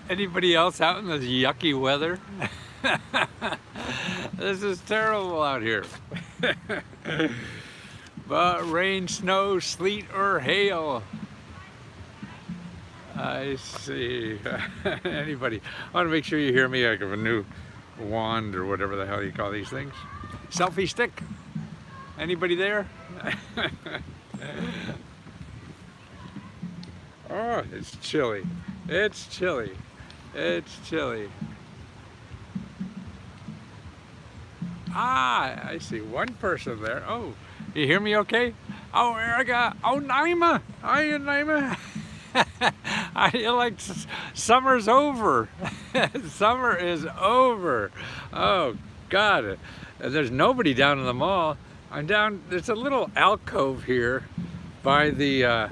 Anybody else out in this yucky weather? This is terrible out here. But rain, snow, sleet, or hail. I see. Anybody? I want to make sure you hear me. I have a new wand or whatever the hell you call these things. Selfie stick. Anybody there? Oh, it's chilly. It's chilly. It's chilly. Ah, I see one person there. Oh, you hear me okay? Oh, Erica. Oh, Naima. Hi, Naima. I feel like summer's over. Summer is over. Oh, God. There's nobody down in the mall. I'm down, there's a little alcove here by the,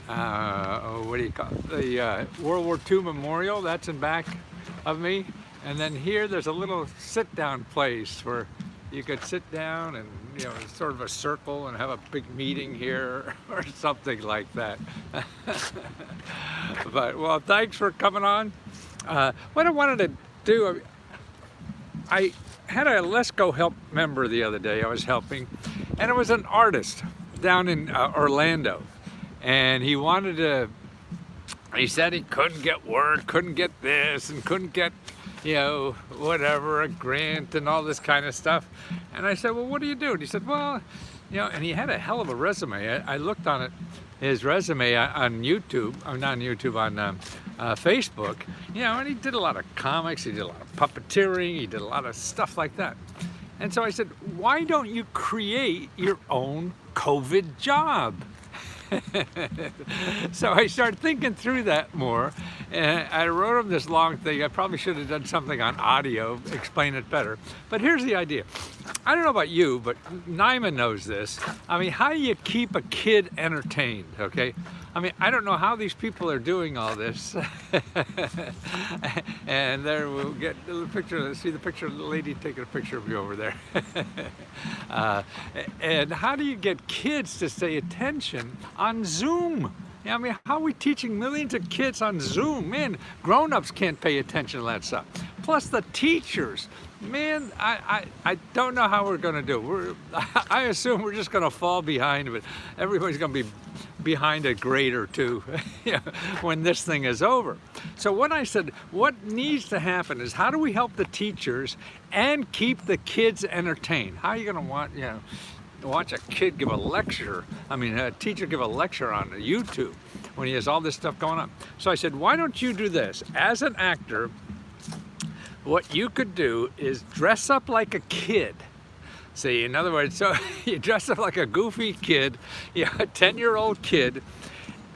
what do you call it? The World War II Memorial. That's in back of me. And then here there's a little sit-down place where you could sit down and, you know, sort of a circle and have a big meeting here or something like that. But, well, thanks for coming on. What I wanted to do, I had a Let's Go Help member the other day I was helping, and it was an artist down in Orlando. And he wanted to, he said he couldn't get work, couldn't get this, and couldn't get, you know, whatever, a grant and all this kind of stuff. And I said, well, what do you do? And he said, well, you know, and he had a hell of a resume. I looked on it, his resume on YouTube, not on YouTube, on Facebook, you know, and he did a lot of comics, he did a lot of puppeteering, he did a lot of stuff like that. And so I said, why don't you create your own COVID job? So I started thinking through that more, and I wrote him this long thing. I probably should have done something on audio, explain it better. But here's the idea. I don't know about you, but Naima knows this. I mean, how do you keep a kid entertained, okay? I mean, I don't know how these people are doing all this. And there we'll get the picture, see the picture of the lady taking a picture of you over there. And how do you get kids to stay attention on Zoom? I mean, how are we teaching millions of kids on Zoom? Man, grown-ups can't pay attention to that stuff. Plus the teachers. Man, I don't know how we're going to do. I assume we're just going to fall behind, but everybody's going to be behind a grade or two when this thing is over. So what I said, what needs to happen is how do we help the teachers and keep the kids entertained? How are you going to watch a kid give a lecture, a teacher give a lecture on YouTube when he has all this stuff going on? So I said, why don't you do this? As an actor, what you could do is dress up like a kid. See, in other words, so you dress up like a goofy kid, a 10-year-old kid,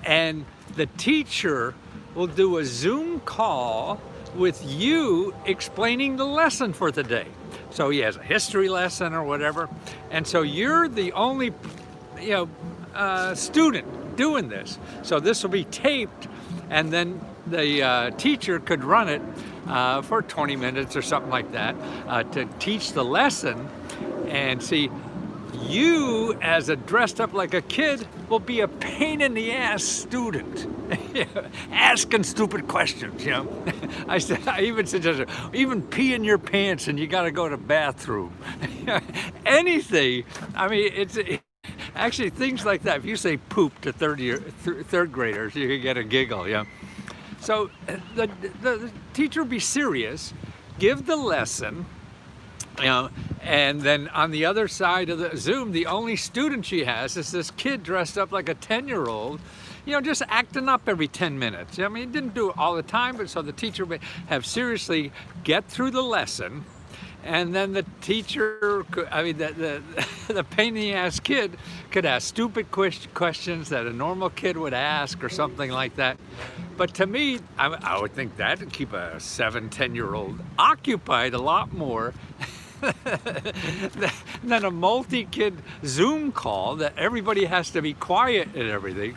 and the teacher will do a Zoom call with you explaining the lesson for the day. So he has a history lesson or whatever, and so you're the only, student doing this. So this will be taped, and then the teacher could run it for 20 minutes or something like that to teach the lesson. And see, you as a dressed up like a kid will be a pain in the ass student, asking stupid questions. I even suggested even pee in your pants and you got to go to the bathroom. Anything. I mean, it's actually things like that. If you say poop to third graders, you can get a giggle. So the teacher will be serious, give the lesson. And then on the other side of the Zoom, the only student she has is this kid dressed up like a 10-year-old, just acting up every 10 minutes. I mean, he didn't do it all the time, but so the teacher would have seriously get through the lesson, and then the teacher, the pain in the ass kid could ask stupid questions that a normal kid would ask or something like that. But to me, I would think that would keep a 7-10-year-old occupied a lot more than a multi-kid Zoom call that everybody has to be quiet and everything.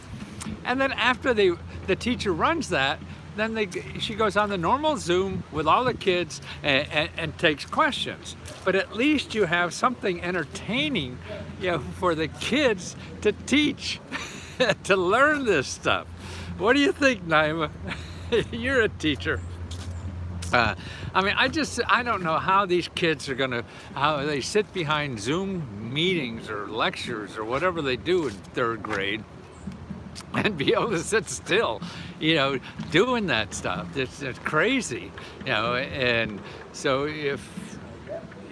And then after the teacher runs that, then she goes on the normal Zoom with all the kids and takes questions. But at least you have something entertaining, for the kids to teach, to learn this stuff. What do you think, Naima? You're a teacher. I mean, I don't know how these kids are how they sit behind Zoom meetings or lectures or whatever they do in third grade and be able to sit still, doing that stuff. It's crazy, and so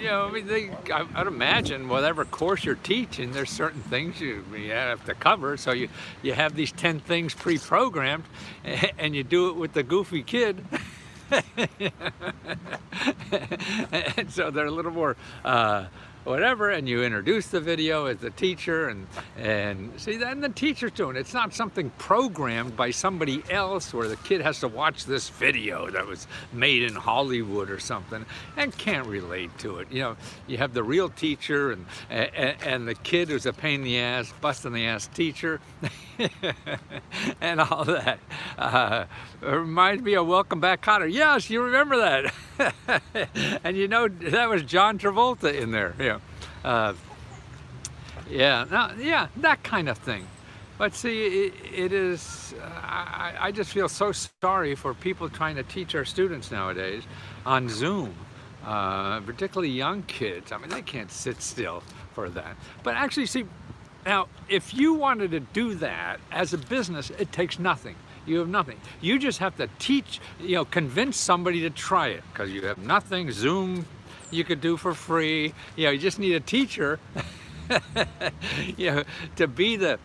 I mean, I'd imagine whatever course you're teaching, there's certain things you have to cover. So you have these 10 things pre-programmed, and you do it with the goofy kid. And so they're a little more whatever, and you introduce the video as the teacher, and see, then the teacher's doing it. It's not something programmed by somebody else where the kid has to watch this video that was made in Hollywood or something and can't relate to it. You have the real teacher and the kid who's a pain in the ass, busting the ass teacher. And all that. It reminds me of Welcome Back, Kotter. Yes, you remember that. And that was John Travolta in there. That kind of thing. But see, it is, I just feel so sorry for people trying to teach our students nowadays on Zoom, particularly young kids. I mean, they can't sit still for that. But actually, see, now, if you wanted to do that as a business, it takes nothing. You have nothing. You just have to teach, convince somebody to try it, because you have nothing. Zoom you could do for free. You just need a teacher to be the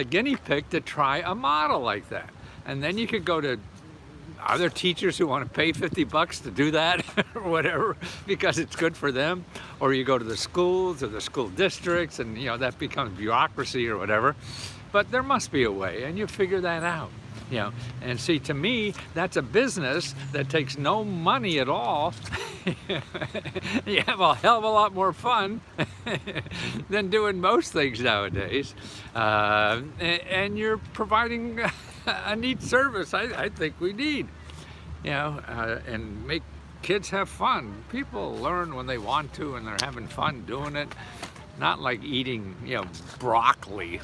guinea pig to try a model like that. And then you could go to other teachers who want to pay $50 to do that or whatever, because it's good for them. Or you go to the schools or the school districts, and that becomes bureaucracy or whatever. But there must be a way, and you figure that out. And see, to me, that's a business that takes no money at all. You have a hell of a lot more fun than doing most things nowadays. And you're providing a neat service I think we need, and make kids have fun. People learn when they want to, and they're having fun doing it. Not like eating, broccoli.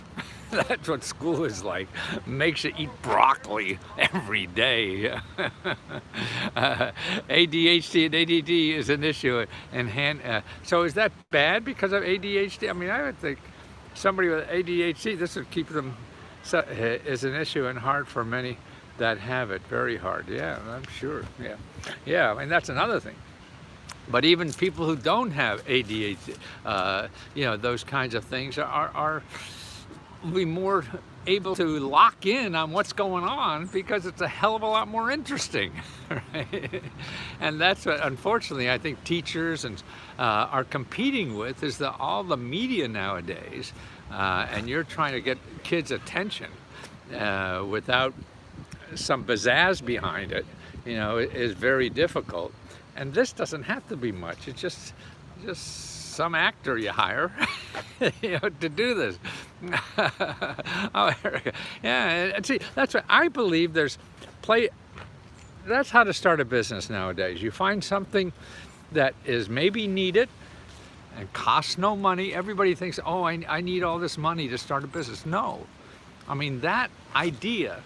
That's what school is like. Makes you eat broccoli every day. ADHD and ADD is an issue. So is that bad because of ADHD? I mean, I would think somebody with ADHD, this would keep them, is an issue and hard for many that have it. Very hard. Yeah, I'm sure. Yeah, I mean, that's another thing. But even people who don't have ADHD, those kinds of things are be more able to lock in on what's going on, because it's a hell of a lot more interesting. Right? And that's what, unfortunately, I think teachers are competing with, is all the media nowadays, and you're trying to get kids' attention without some pizzazz behind it, is very difficult. And this doesn't have to be much. It's just some actor you hire, to do this. And see, that's what I believe. That's how to start a business nowadays. You find something that is maybe needed and costs no money. Everybody thinks, oh, I need all this money to start a business. No, I mean, that idea,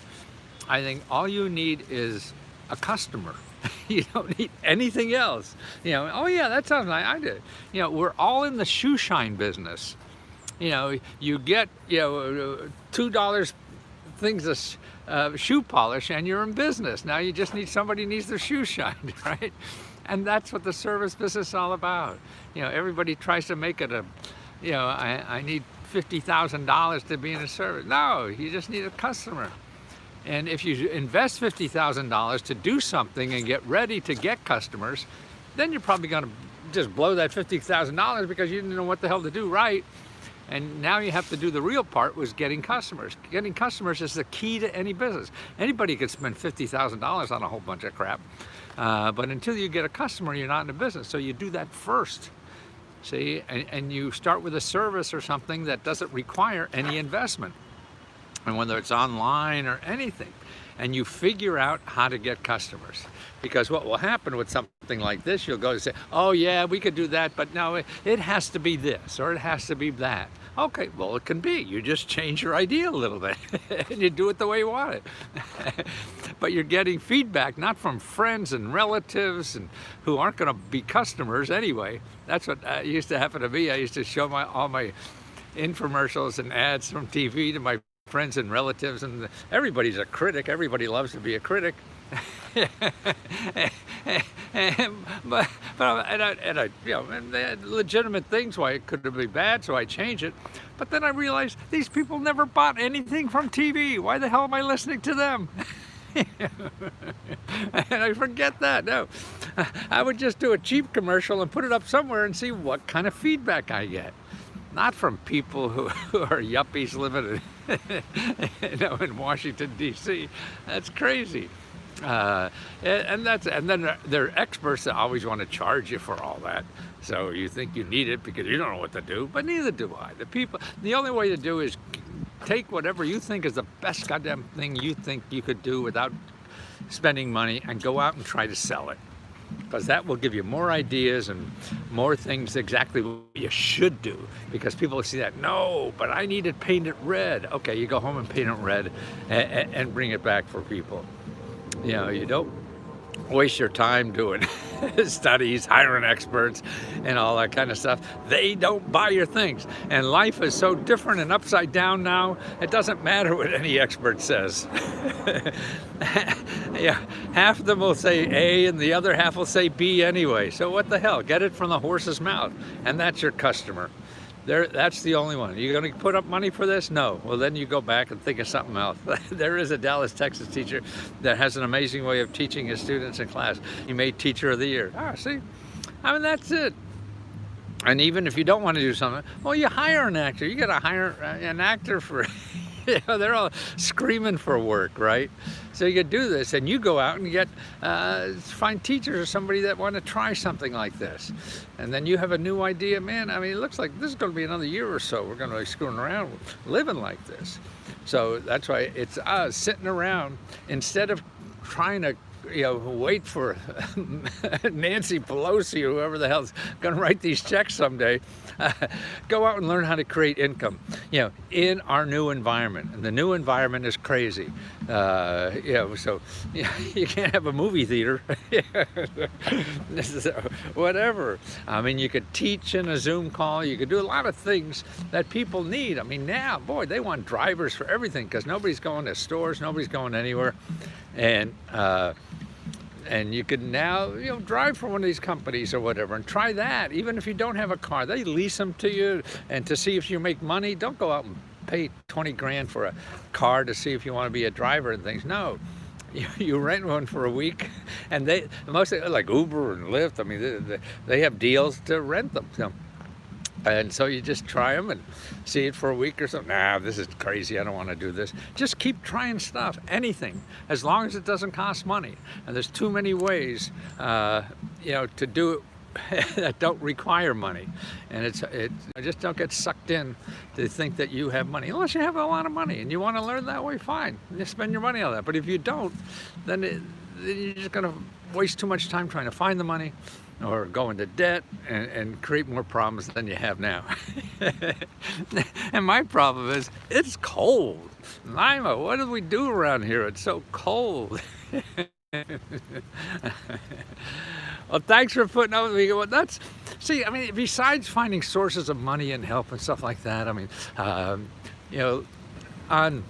I think all you need is a customer. You don't need anything else. Oh yeah, that sounds like I did. We're all in the shoe shine business. You get, $2 things of shoe polish, and you're in business. Now you just need somebody needs their shoe shined, right? And that's what the service business is all about. Everybody tries to make it I need $50,000 to be in a service. No, you just need a customer. And if you invest $50,000 to do something and get ready to get customers, then you're probably going to just blow that $50,000 because you didn't know what the hell to do right. And now you have to do the real part, was getting customers. Getting customers is the key to any business. Anybody could spend $50,000 on a whole bunch of crap. But until you get a customer, you're not in a business. So you do that first. See, and you start with a service or something that doesn't require any investment. And whether it's online or anything, and you figure out how to get customers. Because what will happen with something like this, you'll go and say, oh yeah, we could do that, but no, it has to be this, or it has to be that. Okay, well, it can be. You just change your idea a little bit and you do it the way you want it. But you're getting feedback not from friends and relatives and who aren't going to be customers anyway. That's what used to happen to me. I used to show all my infomercials and ads from TV to my friends and relatives, and everybody's a critic. Everybody loves to be a critic. but you know, and they had legitimate things why it could be bad, so I changed it. But then I realized these people never bought anything from TV. Why the hell am I listening to them? And I forget that. No, I would just do a cheap commercial and put it up somewhere and see what kind of feedback I get. Not from people who are yuppies living in Washington, D.C. That's crazy. And then they're experts that always want to charge you for all that. So you think you need it because you don't know what to do, but neither do I. The only way to do is take whatever you think is the best goddamn thing you think you could do without spending money and go out and try to sell it. Because that will give you more ideas and more things exactly what you should do. Because people will see that, no, but I need it painted red. Okay, you go home and paint it red and bring it back for people. You know, you don't waste your time doing studies, hiring experts, and all that kind of stuff. They don't buy your things. And life is so different and upside down now, it doesn't matter what any expert says. Yeah, half of them will say A and the other half will say B anyway. So what the hell? Get it from the horse's mouth. And that's your customer. That's the only one. You're going to put up money for this? No. Well, then you go back and think of something else. There is a Dallas, Texas teacher that has an amazing way of teaching his students in class. He made Teacher of the Year. Ah, see? I mean, that's it. And even if you don't want to do something, well, you hire an actor. You got to hire an actor for... You know, they're all screaming for work, right? So you could do this, and you go out and get find teachers or somebody that want to try something like this, and then you have a new idea. Man, I mean, it looks like this is going to be another year or so. We're going to be screwing around, living like this. So that's why it's us sitting around instead of trying to, you know, wait for Nancy Pelosi or whoever the hell's going to write these checks someday. Go out and learn how to create income, you know, in our new environment. And the new environment is crazy. You know, so you can't have a movie theater. So, whatever. I mean, you could teach in a Zoom call. You could do a lot of things that people need. I mean, now, boy, they want drivers for everything because nobody's going to stores, nobody's going anywhere. And you can now, you know, drive for one of these companies or whatever and try that. Even if you don't have a car, they lease them to you. And to see if you make money, don't go out and pay 20 grand for a car to see if you want to be a driver and things. No, you rent one for a week, and mostly like Uber and Lyft. I mean, they have deals to rent them. So, and so you just try them and see it for a week or something. Nah, this is crazy. I don't want to do this. Just keep trying stuff, anything, as long as it doesn't cost money. And there's too many ways, you know, to do it that don't require money. And just don't get sucked in to think that you have money. Unless you have a lot of money and you want to learn that way, fine. You spend your money on that. But if you don't, then you're just going to waste too much time trying to find the money, or go into debt and create more problems than you have now. And my problem is, it's cold. Lima, what do we do around here? It's so cold. Well, thanks for putting up with me. Well, see, I mean, besides finding sources of money and help and stuff like that, I mean, you know, on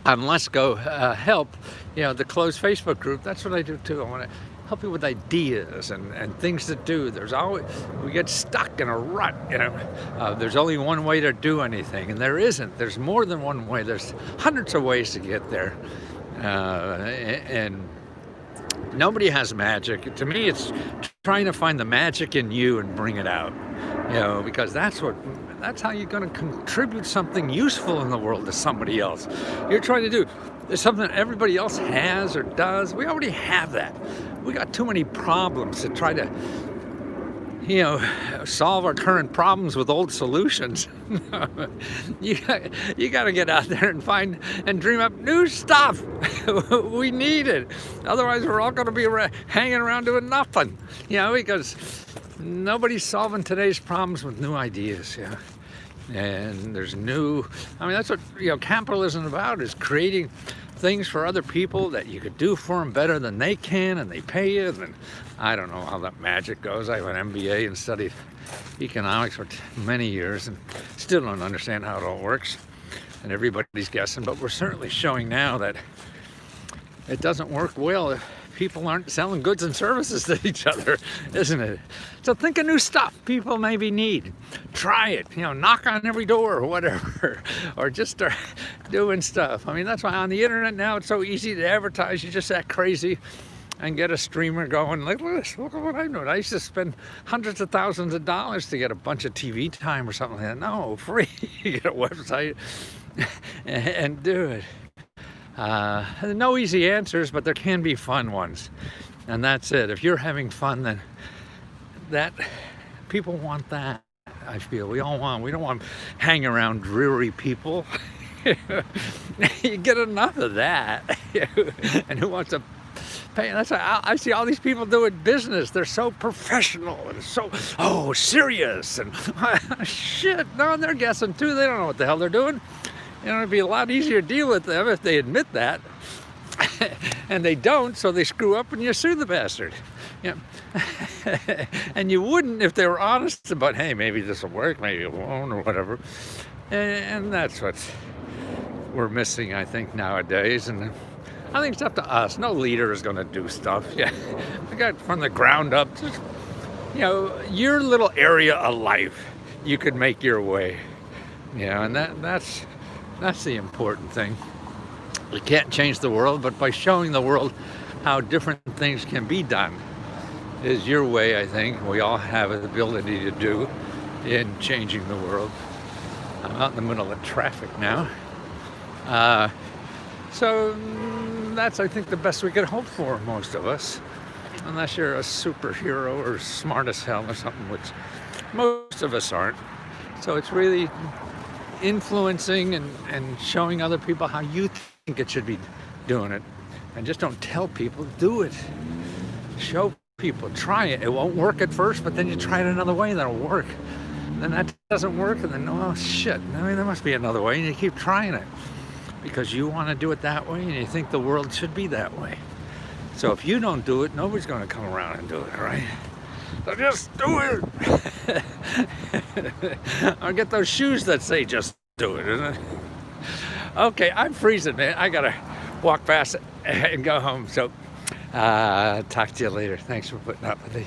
Let's Go Help, you know, the closed Facebook group, that's what I do too. I want to help you with ideas and things to do. We get stuck in a rut, you know. There's only one way to do anything, and there isn't. There's more than one way. There's hundreds of ways to get there. And nobody has magic. To me, it's trying to find the magic in you and bring it out, you know, because that's how you're going to contribute something useful in the world to somebody else. You're trying to do something everybody else has or does. We already have that. We got too many problems to try to, you know, solve our current problems with old solutions. You got to get out there and find and dream up new stuff. We need it. Otherwise, we're all going to be hanging around doing nothing. You know, because nobody's solving today's problems with new ideas. Yeah. and there's new, I mean, that's what, you know, capitalism is about, is creating things for other people that you could do for them better than they can, and they pay you. And I don't know how that magic goes. I have an MBA and studied economics for many years and still don't understand how it all works, and everybody's guessing, but we're certainly showing now that it doesn't work well if people aren't selling goods and services to each other, isn't it? So think of new stuff people maybe need. Try it, you know, knock on every door or whatever, or just start doing stuff. I mean, that's why on the internet now it's so easy to advertise. You just act crazy and get a streamer going. Like, look at this, look at what I'm doing. I used to spend hundreds of thousands of dollars to get a bunch of TV time or something like that. No, free. You get a website and do it. No easy answers, but there can be fun ones, and that's it. If you're having fun, then that people want that. I feel we all want. We don't want hang around dreary people. You get enough of that, and who wants to pay? That's why I see all these people doing business. They're so professional and so serious and shit. No, they're guessing too. They don't know what the hell they're doing. You know, it'd be a lot easier to deal with them if they admit that. And they don't, so they screw up and you sue the bastard. Yeah. And you wouldn't if they were honest about, hey, maybe this will work, maybe it won't, or whatever. And that's what we're missing, I think, nowadays. And I think it's up to us. No leader is going to do stuff. Yeah. We got from the ground up, just, you know, your little area of life, you could make your way. You know, and that's the important thing. You can't change the world, but by showing the world how different things can be done is your way, I think. We all have the ability to do in changing the world. I'm out in the middle of traffic now. So that's, I think, the best we could hope for, most of us. Unless you're a superhero or smart as hell or something, which most of us aren't. So it's really influencing and showing other people how you think it should be doing it, and just don't tell people, do it. Show people, try it. It won't work at first, but then you try it another way, that'll work. Then that doesn't work, and then, oh shit, I mean, there must be another way, and you keep trying it because you want to do it that way and you think the world should be that way. So if you don't do it, nobody's going to come around and do it, right? So just do it. Or get those shoes that say just do it, isn't it? Okay, I'm freezing, man. I gotta walk past and go home. So talk to you later. Thanks for putting up with me.